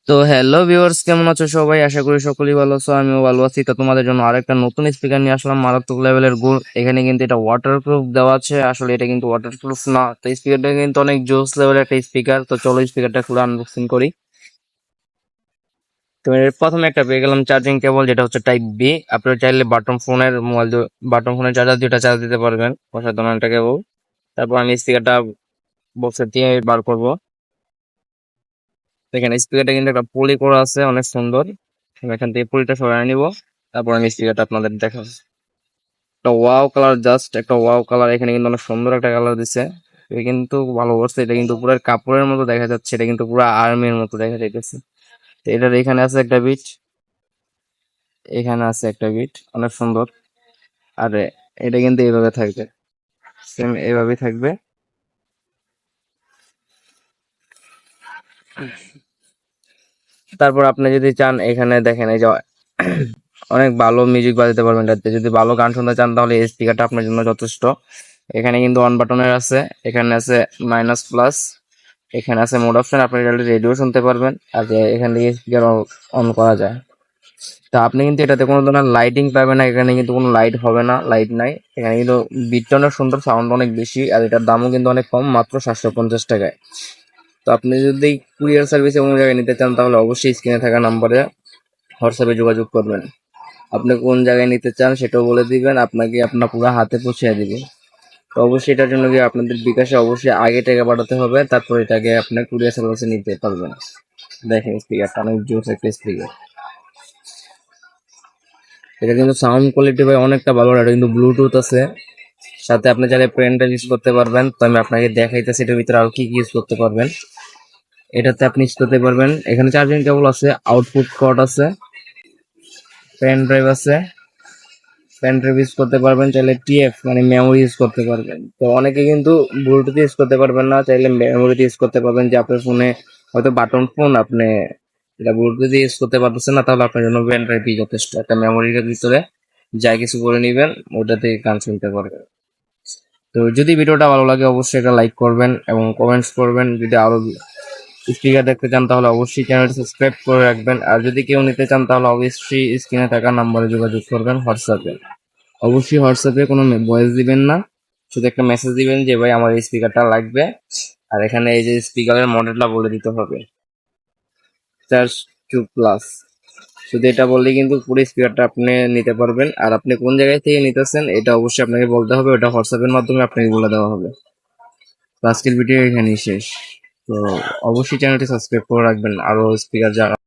তো hello viewers, কেমন আছো সবাই? আশা করি সকলেই ভালো আছো, আমিও ভালো আছি। তো তোমাদের জন্য আরেকটা নতুন স্পিকার নিয়ে আসলাম, মারাত্মক লেভেলের গুণ। এখানে কিন্তু এটা ওয়াটারপ্রুফ দেওয়া আছে, আসলে এটা কিন্তু ওয়াটারপ্রুফ না। তো স্পিকারটা কিন্তু অনেক জোস লেভেলের একটা স্পিকার। তো চলো স্পিকারটা খুলে আনবক্সিং করি। তো এর প্রথমে একটা পেয়ে গেলাম চার্জিং কেবল, যেটা হচ্ছে টাইপ বি। আপনারা চাইলে বাটন ফোনের চার্জার দুইটা চার্জ দিতে পারবেন। অসাধারণ একটা কেবল। তারপর আমি স্পিকারটা বক্সের দিয়ে বার করবো। দেখেন স্পিকারটা কিন্তু একটা পলি করা আছে, অনেক সুন্দর। আমি এখান থেকে পলিটা সরাই নিব। তারপর আমি স্পিকারটা আপনাদের দেখাবো। একটা ওয়াও কালার, জাস্ট একটা ওয়াও কালার। এখানে কিন্তু অনেক সুন্দর একটা কালার দিছে। এটা কিন্তু ভালো করছে, এটা কিন্তু পুরো কাপড়ের মতো দেখা যাচ্ছে, এটা কিন্তু পুরো আর্মির মতো দেখা যাইতেছে। তো এটার এখানে আছে একটা বিট, এখানে আছে একটা বিট, অনেক সুন্দর। আর এটা কিন্তু এইভাবে থাকবে, সেম এইভাবেই থাকবে। তারপর আপনি যদি চান, এখানে দেখেন এই যে অনেক ভালো মিউজিক বাজাতে পারবেন এটাতে। যদি ভালো গান শুনতে চান তাহলে এই স্পিকারটা আপনার জন্য যথেষ্ট। এখানে কিন্তু অন বাটনের আছে, এখানে আছে মাইনাস প্লাস, এখানে আছে মোড অপশন। আপনি রেডিও শুনতে পারবেন, আর যে এখান থেকে স্পিকার অন করা যায়। তা আপনি কিন্তু এটাতে কোনো ধরনের লাইটিং পাবেন না, এখানে কিন্তু কোনো লাইট হবে না, লাইট নাই। এখানে কিন্তু বিটটা অনেক সুন্দর, সাউন্ড অনেক বেশি, আর এটার দামও কিন্তু অনেক কম, মাত্র 750 টাকায়। তো আপনি যদি কুরিয়ার সার্ভিসে কোনো জায়গায় নিতে চান তাহলে অবশ্যই স্ক্রিনে থাকা নাম্বারে হোয়াটসঅ্যাপে যোগাযোগ করবেন। আপনি কোন জায়গায় নিতে চান সেটাও বলে দিবেন, আপনাকে আপনার পুরো হাতে পৌঁছে দিবে। তো অবশ্যই এটার জন্য কি আপনাদের বিকাশে অবশ্যই আগে টাকা পাঠাতে হবে, তারপর এটাকে আপনার কুরিয়ার সার্ভিসে নিতে পারবেন। দেখেন স্পিকারটা অনেক জোস একটা স্পিকার। এটা কিন্তু সাউন্ড কোয়ালিটি ভাই অনেকটা ভালো। এটা কিন্তু ব্লুটুথ আছে, সাথে আপনি চাইলে পেন ড্রাইভ ইউজ করতে পারবেন। তো আমি আপনাকে দেখাইতেছি এটার ভিতরে আর কি কি ইউজ করতে পারবেন। এটাতে আপনি ইউজ করতে পারবেন, এখানে চার্জিং কেবল আছে, আউটপুট কর্ড আছে, পেন ড্রাইভ আছে। পেন ড্রাইভ ইউজ করতে পারবেন, চাইলে টিএফ মানে মেমোরি ইউজ করতে পারবেন। তো অনেকে কিন্তু ব্লুটুথ ইউজ করতে পারবেন না, চাইলে মেমোরি ইউজ করতে পারবেন। যে আপনার ফোনে হয়তো বাটন ফোন, আপনি এটা ব্লুটুথ ইউজ করতে পারতেছেন না, তাহলে আপনার জন্য পেন ড্রাইভই যথেষ্ট। একটা মেমোরির ভিতরে যা কিছু করে নেবেন, ওটা থেকে গান শুনতে পারবেন। তো যদি ভিডিওটা ভালো লাগে অবশ্যই একটা লাইক করবেন এবং কমেন্টস করবেন। যদি আরো স্পিকার দেখতে চান তাহলে অবশ্যই চ্যানেলটি সাবস্ক্রাইব করে রাখবেন। আর যদি কেউ নিতে চান তাহলে অবশ্যই স্ক্রিনে থাকা নাম্বারে যোগাযোগ করবেন হোয়াটসঅ্যাপে। অবশ্যই হোয়াটসঅ্যাপে কোনো ভয়েস দিবেন না, শুধু একটা মেসেজ দিবেন যে ভাই আমার এই স্পিকারটা লাগবে। আর এখানে এই যে স্পিকারের মডেলটা বলে দিতে হবে, 4 2 প্লাস। শুধু এটা বললেই কিন্তু পুরো স্পিকারটা আপনি নিতে পারবেন। আর আপনি কোন জায়গায় থেকে নিতেছেন এটা অবশ্যই আপনাকে বলতে হবে, ওটা হোয়াটসঅ্যাপের মাধ্যমে আপনাকে বলে দেওয়া হবে। তো আজকের ভিডিও এখানেই শেষ। তো অবশ্যই চ্যানেলটি সাবস্ক্রাইব করে রাখবেন আরো স্পিকার যারা